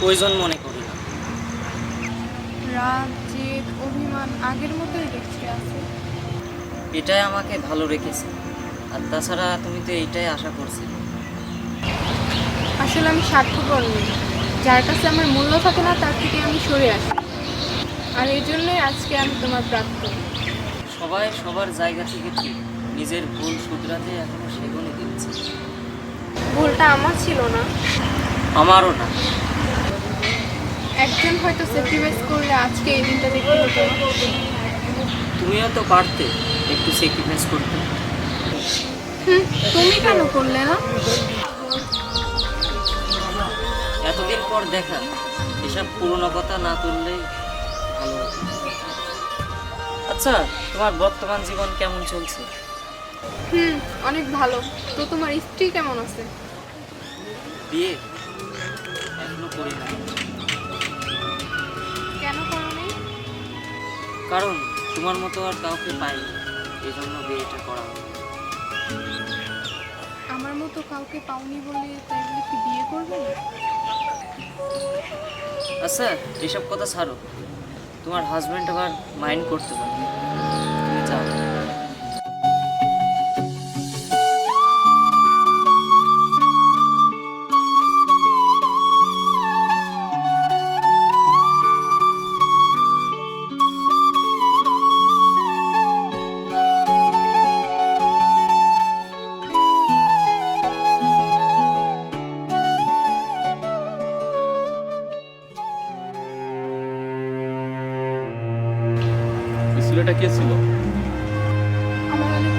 প্রয়োজন মনে করি না। রাগ, জেদ, অভিমান আগের মতোই দেখছি আছে। এটাই আমাকে ভালো রেখেছে। আর তাছাড়া তুমি তো এইটাই আশা করছিলে। আসলে আমি স্বার্থপর নই। যার কাছে আমার মূল্য থাকে না তার থেকে আমি সরে আসি। আর এই জন্যই আজকে আমি তোমার প্রাপ্ত। সবাই সবার জায়গা থেকে ঠিক নিজের ভুল শুধরাতে এখনো সেগুনই দিচ্ছে। ভুলটা আমার ছিল না। আমারও না। একজন হয়তো স্যাক্রিফাইস করলে আজকে এই দিনটা দেখতে হতো না। তুমিও তো পারতে একটু স্যাক্রিফাইস করতে। তুমি কেন করলে না? এতদিন পর দেখা, এসব পুরনো কথা না তুললেই ভালো হতো। আচ্ছা, তোমার বর্তমান জীবন কেমন চলছে? অনেক ভালো। তো তোমার স্ত্রী কেমন আছে? বিয়ে এখনো করি না। কেন করোনি? কারণ তোমার মতো আর কাউকে পাইনি, এই জন্য বিয়েটা করা হলো। আমার মতো কাউকে পাওনি বলে তাই বলে কি বিয়ে করবে না? আচ্ছা, এসব কথা ছাড়ো। তোমার হাজব্যান্ড আবার মাইন্ড করতে পারে, তুমি যাও। ওই ছেলেটা কে ছিল? আমার অনেক